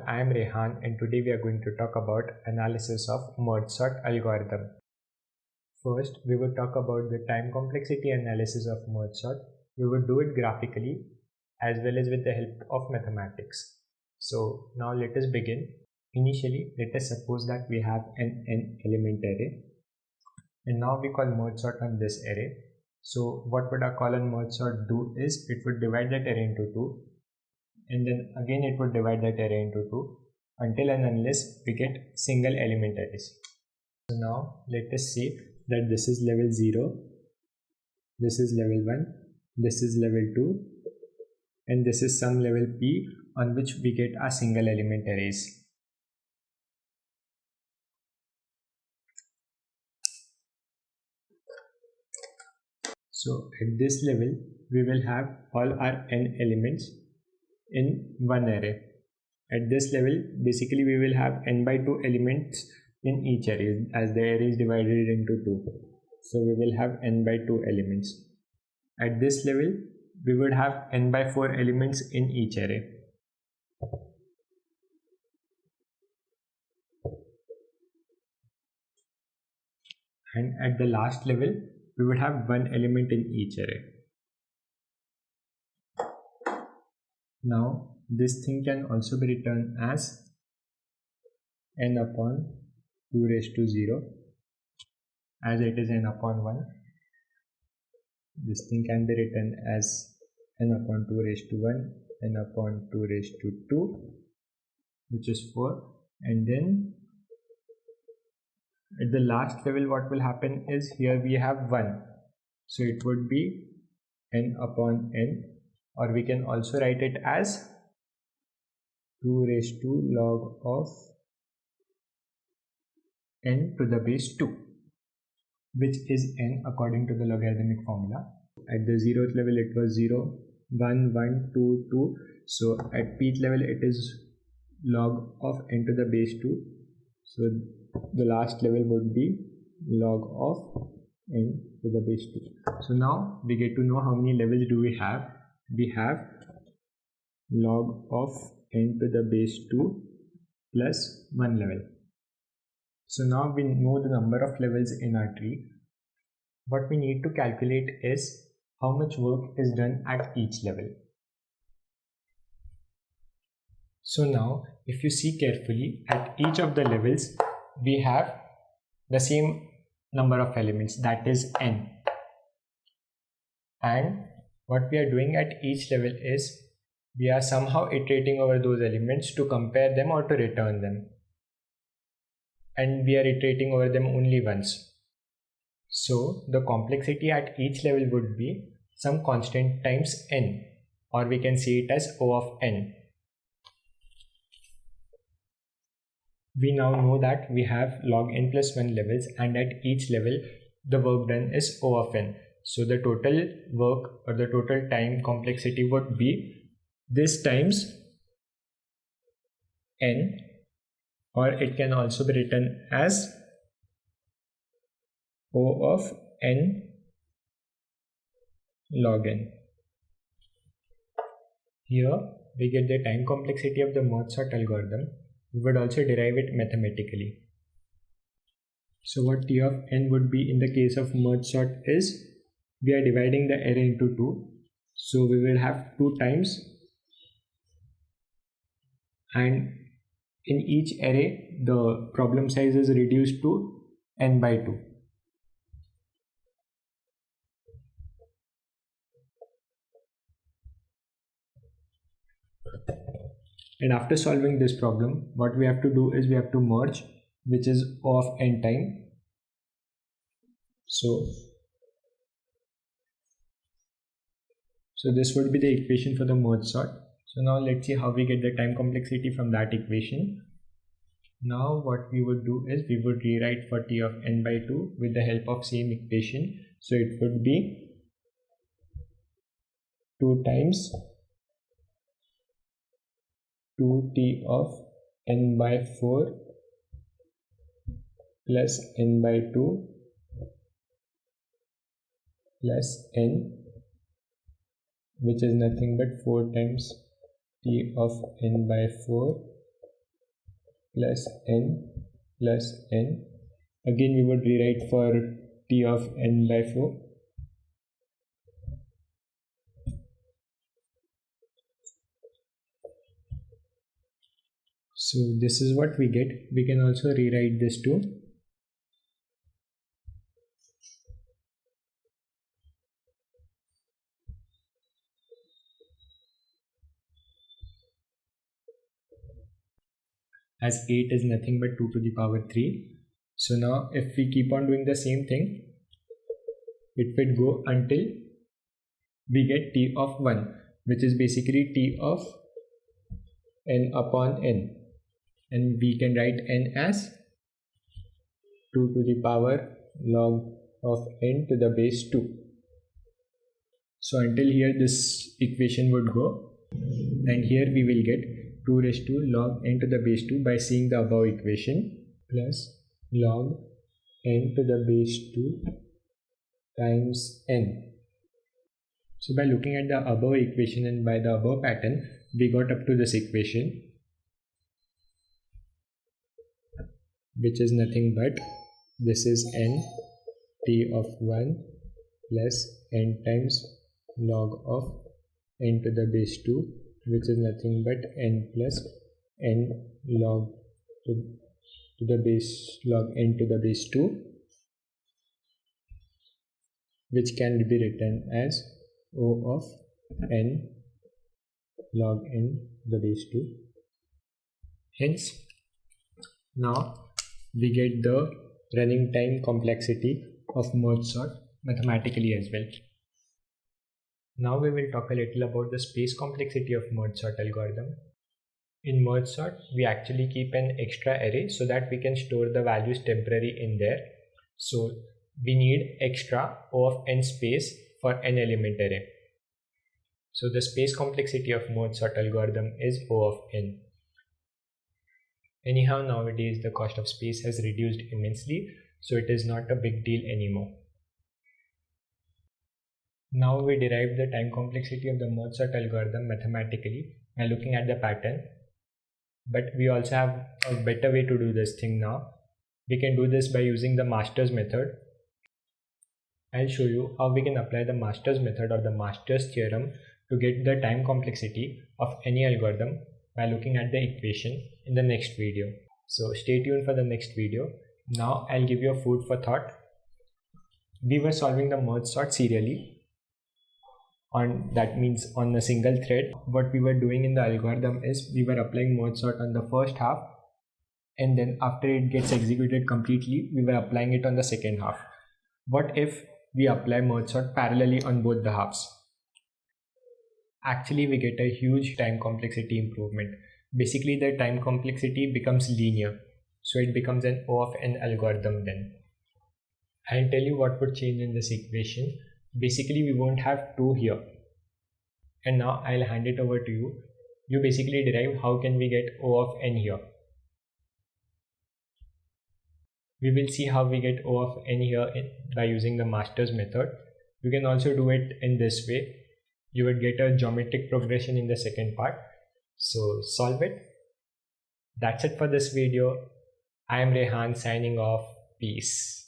I am Rehan and today we are going to talk about analysis of merge sort algorithm. First, we would talk about the time complexity analysis of merge sort. We would do it graphically as well as with the help of mathematics. So now let us begin. Initially, let us suppose that we have an n element array and now we call merge sort on this array. So what would our colon merge sort do is it would divide that array into two and then again it would divide that array into two until and unless we get single element arrays. So now let us say that this is level 0, this is level 1, this is level 2 and this is some level p on which we get our single element arrays. So at this level we will have all our n elements in one array. At this level basically we will have n by 2 elements in each array as the array is divided into 2. So we will have n by 2 elements. At this level we would have n by 4 elements in each array. And at the last level we would have one element in each array. Now this thing can also be written as n upon 2 raised to 0 as it is n upon 1. This thing can be written as n upon 2 raised to 1, n upon 2 raised to 2 which is 4, and then at the last level what will happen is here we have 1, so it would be n upon n, or we can also write it as 2 raised to log of n to the base 2, which is n according to the logarithmic formula. At the 0th level it was 0, 1, 1, 2, 2. So at pth level it is log of n to the base 2. So the last level would be log of n to the base 2. So now we get to know how many levels do we have. We have log of n to the base 2 plus 1 level. So now we know the number of levels in our tree. What we need to calculate is how much work is done at each level. So now if you see carefully, at each of the levels we have the same number of elements, that is n. And what we are doing at each level is we are somehow iterating over those elements to compare them or to return them. And we are iterating over them only once. So the complexity at each level would be some constant times n, or we can see it as O of n. We now know that we have log n plus 1 levels and at each level the work done is O of n. So the total work or the total time complexity would be this times n, or it can also be written as O of n log n. Here we get the time complexity of the merge sort algorithm. We would also derive it mathematically. So what T of n would be in the case of merge sort is we are dividing the array into 2. So we will have 2 times, and in each array the problem size is reduced to n by 2. And after solving this problem, what we have to do is we have to merge, which is O of n time. So this would be the equation for the merge sort. So now let's see how we get the time complexity from that equation. Now what we would do is we would rewrite for T of n by 2 with the help of same equation. So it would be 2 times 2t of n by 4 plus n by 2 plus n, which is nothing but 4 times t of n by 4 plus n plus n. Again we would rewrite for t of n by 4. So this is what we get. We can also rewrite this too. As 8 is nothing but 2 to the power 3. So now if we keep on doing the same thing, it would go until we get t of 1, which is basically t of n upon n. And we can write n as 2 to the power log of n to the base 2. So until here this equation would go, and here we will get 2 raised to log n to the base 2 by seeing the above equation, plus log n to the base 2 times n. So by looking at the above equation and by the above pattern, we got up to this equation, which is nothing but this is n t of 1 plus n times log of n to the base 2, which is nothing but n plus n log to the base log n to the base 2, which can be written as O of n log n to the base 2. Hence, now we get the running time complexity of merge sort mathematically as well. Now we will talk a little about the space complexity of merge sort algorithm. In merge sort, we actually keep an extra array so that we can store the values temporary in there. So we need extra O of n space for n element array. So the space complexity of merge sort algorithm is O of n. Anyhow, nowadays the cost of space has reduced immensely, so it is not a big deal anymore. Now we derive the time complexity of the merge sort algorithm mathematically by looking at the pattern. But we also have a better way to do this thing now. We can do this by using the Master's method. I'll show you how we can apply the Master's method or the Master's theorem to get the time complexity of any algorithm by looking at the equation in the next video. So stay tuned for the next video. Now I'll give you a food for thought. We were solving the merge sort serially. That means on a single thread. What we were doing in the algorithm is we were applying merge sort on the first half, and then after it gets executed completely, we were applying it on the second half. What if we apply merge sort parallelly on both the halves? Actually, we get a huge time complexity improvement. Basically, the time complexity becomes linear, so it becomes an O of n algorithm then. I'll tell you what would change in this equation. Basically, we won't have 2 here. And now I'll hand it over to you. You basically derive how can we get O of n here. We will see how we get O of n here by using the Master's method. You can also do it in this way. You would get a geometric progression in the second part. So solve it. That's it for this video. I am Rehan signing off. Peace.